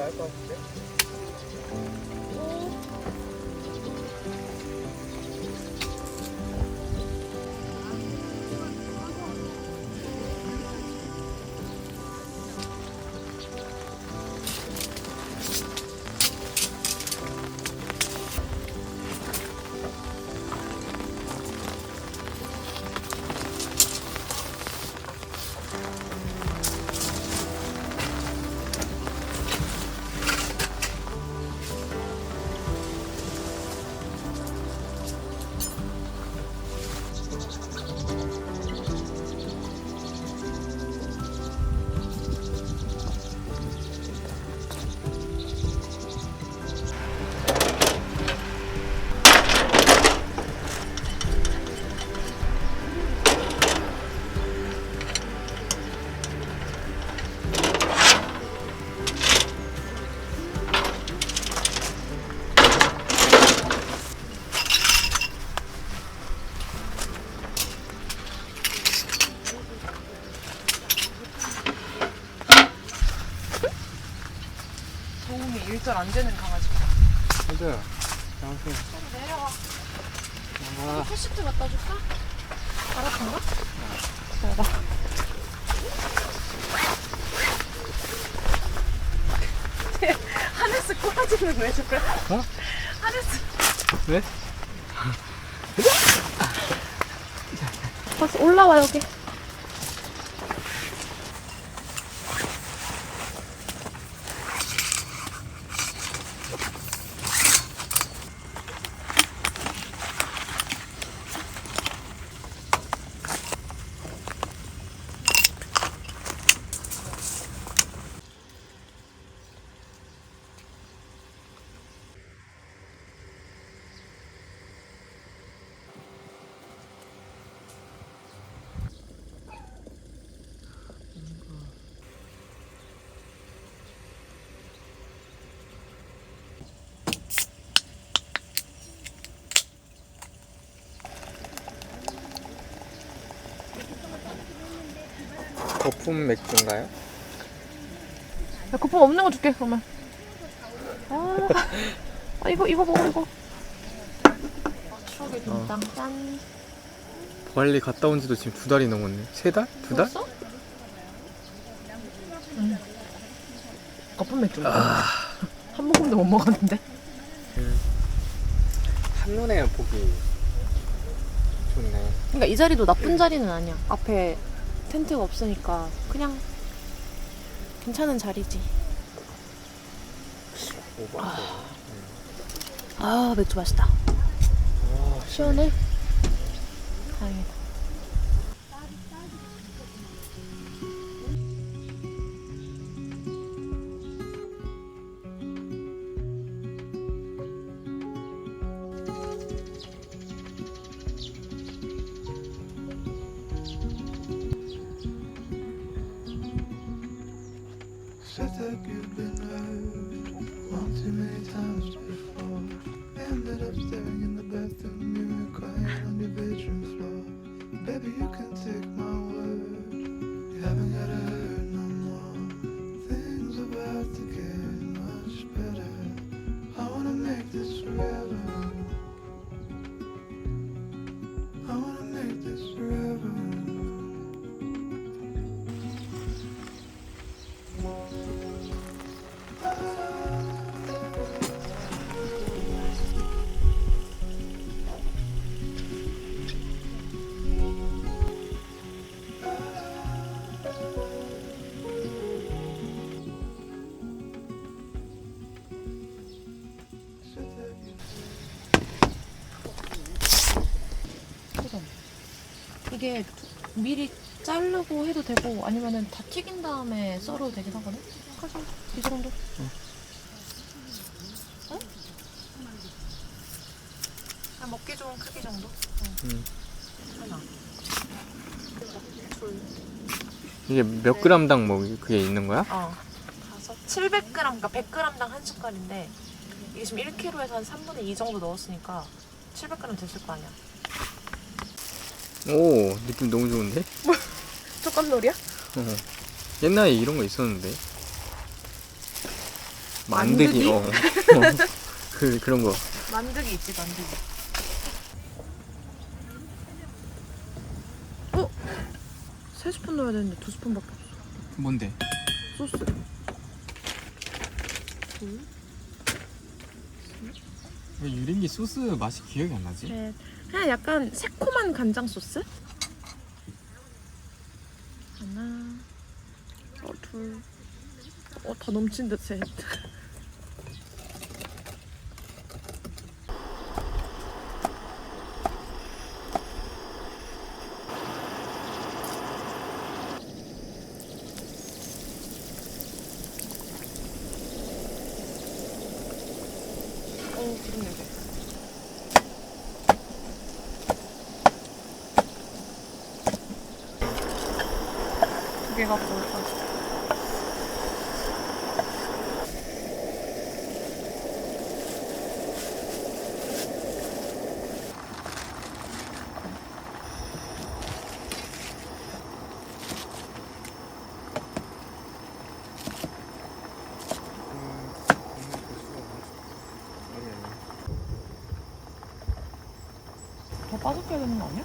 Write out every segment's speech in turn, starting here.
나을 것 같은데? 도움이 일절 안 되는 강아지. 맞아요. 나오세요. 내려와. 아, 캐시트 갖다 줄까? 알아본가? 기다려봐. 하네스 꼬라지는 왜 저래? 어? 하네스. 왜? 버스 올라와 여기. 거품 맥주인가요? 야, 거품 없는 거 줄게 그러면. 이거 먹어 이거. 추억의 김장 짠. 발리 갔다 온 지도 지금 2달이 넘었네. 3달? 2달? 벌써? 응. 거품 맥주. 한 모금도 못 먹었는데. 한눈에 보기 좋네. 그러니까 이 자리도 나쁜 자리는 아니야. 앞에 텐트가 없으니까 그냥 괜찮은 자리지. 오버한데. 아 맥주 맛있다. 시원해. 다행이다. Said that you've been hurt one too many times before. Ended up staring in the bathroom mirror, crying on your bedroom floor. Baby, you can take my word, you haven't gotta hurt no more. Things are about to get much better. I wanna make this forever. I wanna make this forever. 이게 미리 자르고 해도 되고 아니면은 다 튀긴 다음에 썰어도 되긴 하거든? 가자. 이 정도? 응? 그냥 먹기 좋은 크기 정도? 응. 하나. 둘. 이게 몇 그램당 뭐 그게 있는 거야? 700g, 그러니까 100g당 한 숟갈인데 이게 지금 1kg에서 한 3분의 2 정도 넣었으니까 700g 됐을 거 아니야. 오, 느낌 너무 좋은데? 촉감놀이야? 옛날에 이런 거 있었는데. 만드기. 만드기? 그런 거. 만드기 있지, 만드기. 어? 3스푼 넣어야 되는데 2스푼밖에 없어. 뭔데? 소스. 왜 유린기 소스 맛이 기억이 안 나지? 셋. 그냥 약간 새콤한 간장 소스? 하나, 둘, 다 넘친 듯 셋. 그런 냄새. 두 개가 보일까? 더 빠삭해야 되는 거 아니야?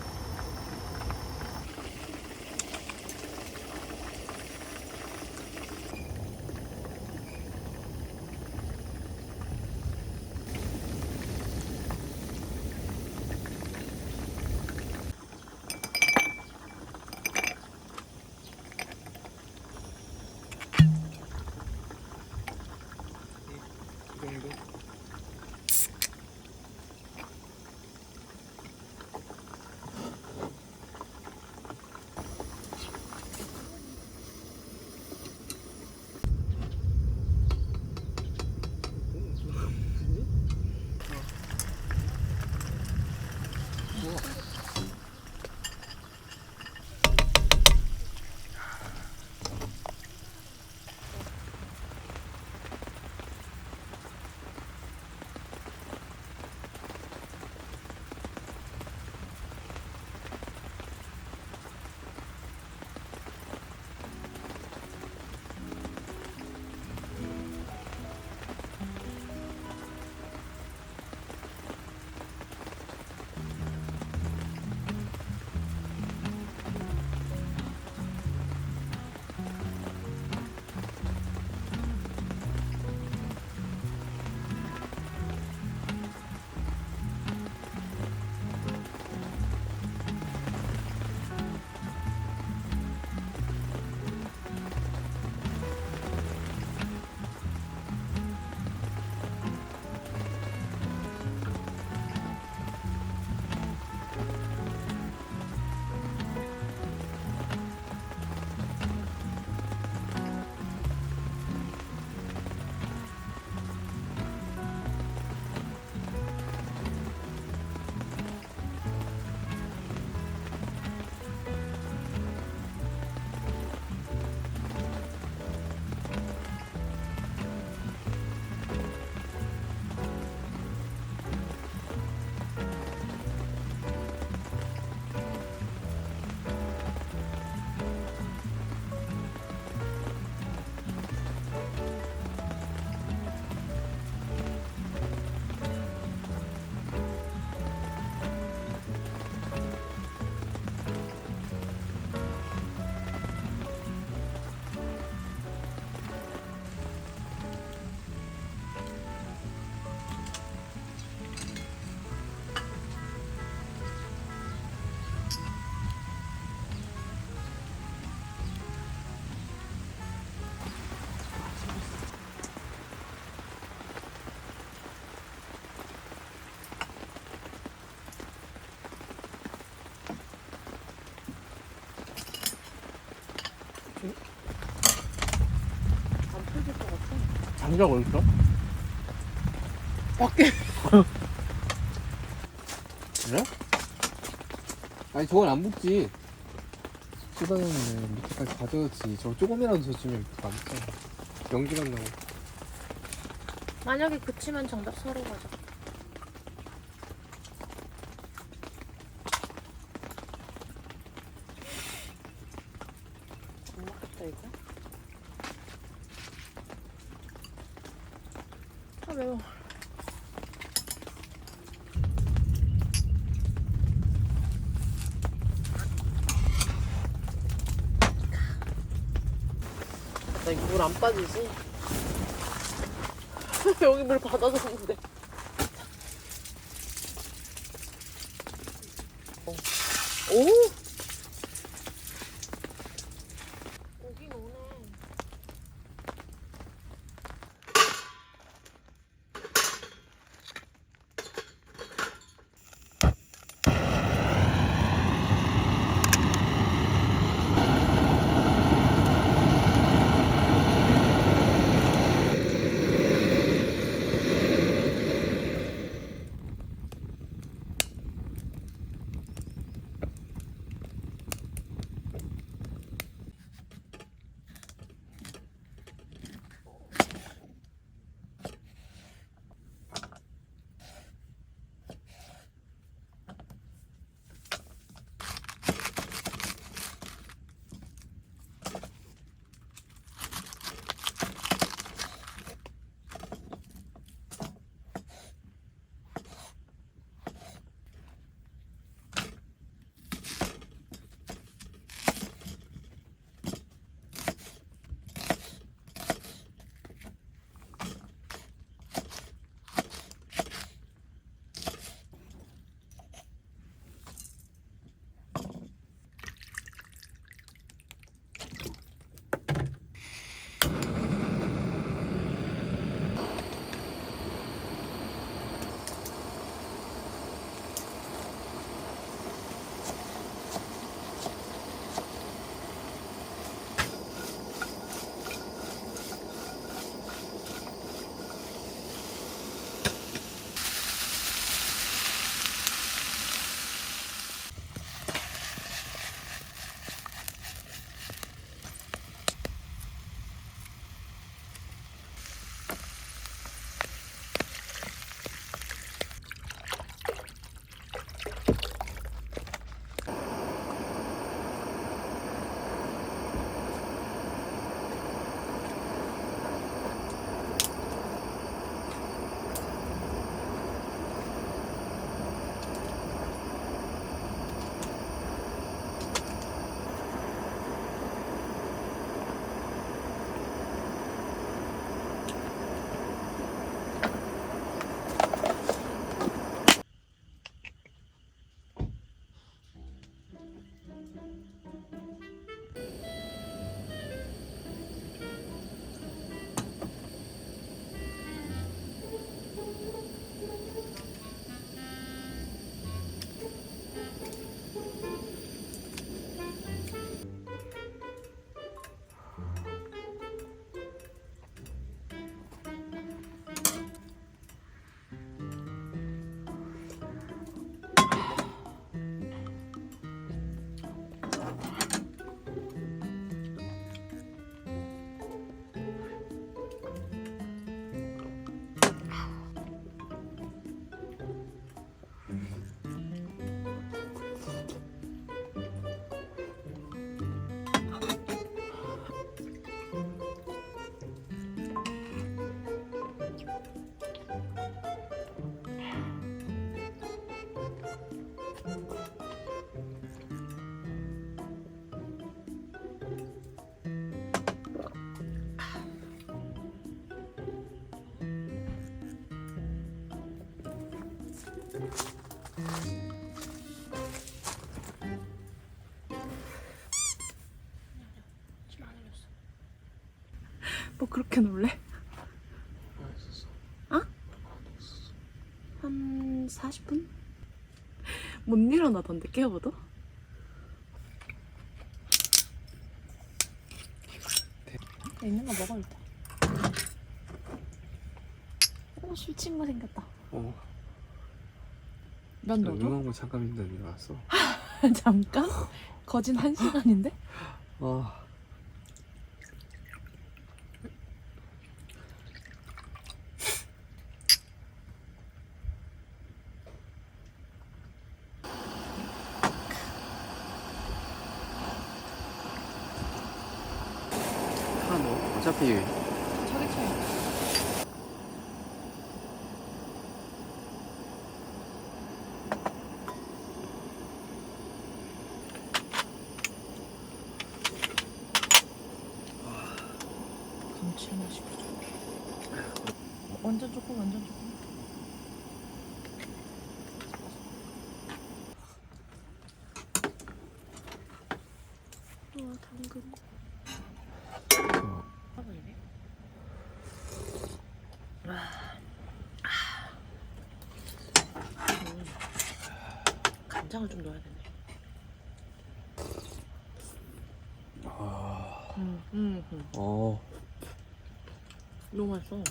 장작 어딨어? 밖에. 그래? 아니 저건 안 붙지. 쏟아졌네. 밑에까지 가져야지. 저 조금이라도 젖으면 안 붙잖아. 연기만 나고. 만약에 그치면 정답 서로 가자. 안 맞겠다, 이거. 아 매워. 나 이거 물 안 빠지지? 여기 물 받아줬는데. 오! 오긴 오네. 뭐 그렇게 놀래? 어? 한 40분? 못 일어나던데 깨워도? 있는 거 먹어 일단. 오, 술 친구 생겼다. 면 넣어줘? 유명한 거 잠깐 있는데 내려왔어. 잠깐? 거진 1시간인데? 아. 어차피 저기 쳐요. 완전 조금, 완전 조금. 당근. 화분이네. 간장을 좀 넣어야 되네. 너무 맛있어.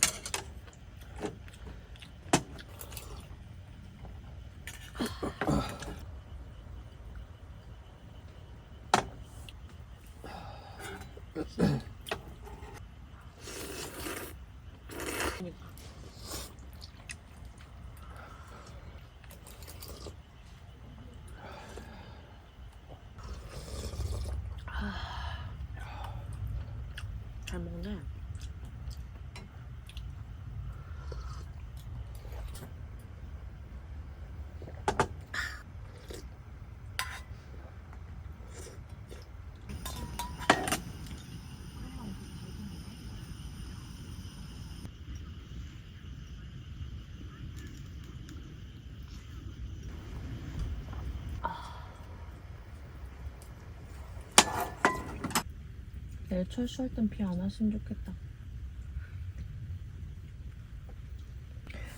잘 먹네. 내일 철수할 땐 비 안 왔으면 좋겠다.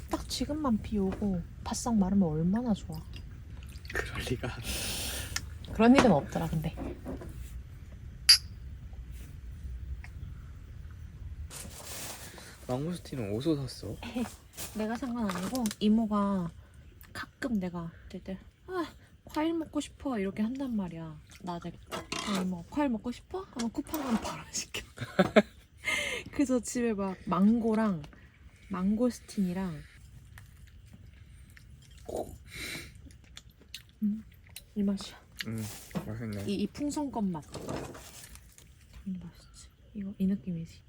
딱 지금만 비 오고 바싹 마르면 얼마나 좋아. 그럴 리가. 그런 일은 없더라 근데. 망고스틴은 어디서 샀어? 내가 산 건 아니고 이모가 가끔 내가 그때 과일 먹고 싶어 이렇게 한단 말이야. 낮에 이모 과일 먹고 싶어? 하면 쿠팡으로 바로 시켜. 그래서 집에 막 망고랑 망고스틴이랑 이 맛이야. 맛있네. 이 풍선껌 맛. 맛있지. 이거 이 느낌이지.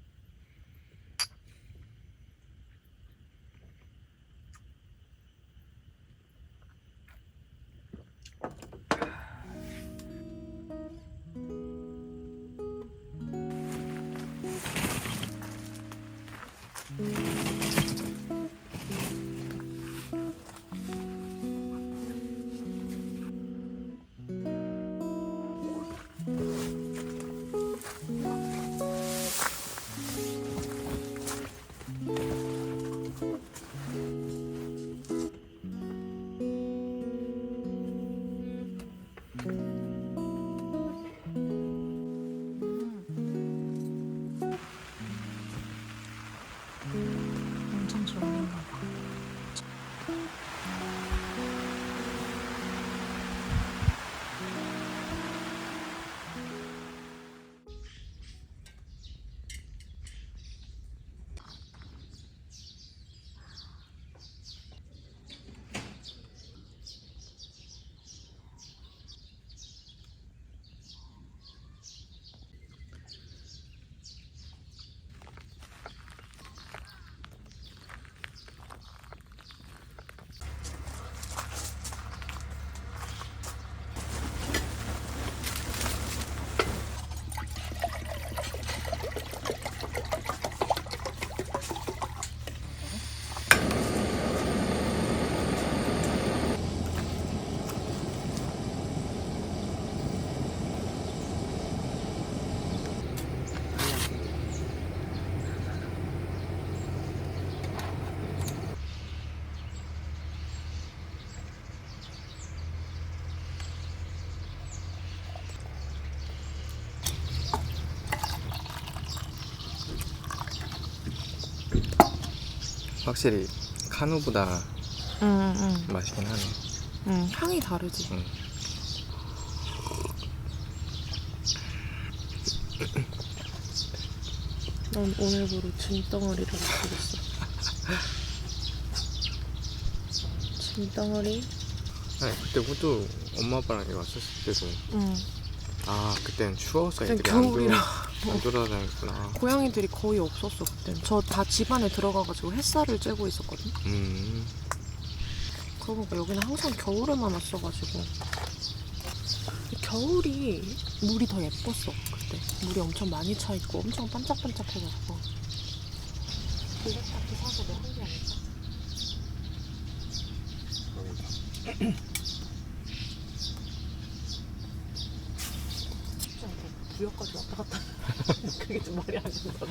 엄청 좋아하는가 봐. 확실히 카누보다 맛있긴 하네. 향이 다르지. 넌 오늘부로 짐덩어리를 먹겠어. 짐덩어리? 아니 그때 호주 엄마 아빠랑 여기 왔었을 때도 아 그때는 추워서 그땐 애들이 겨울이라. 안 돌아다녔구나. 고양이들이 거의 없었어 그땐. 저 다 집 안에 들어가가지고 햇살을 쬐고 있었거든. 그러고 보니까 여기는 항상 겨울에만 왔어가지고 겨울이 물이 더 예뻤어 그때. 물이 엄청 많이 차 있고 엄청 반짝반짝해가지고. 블랙타키 사서 내 한게 아닐까? 쉽지 않게 부여까지 왔다 갔다 그게 좀 말이 안 된다고.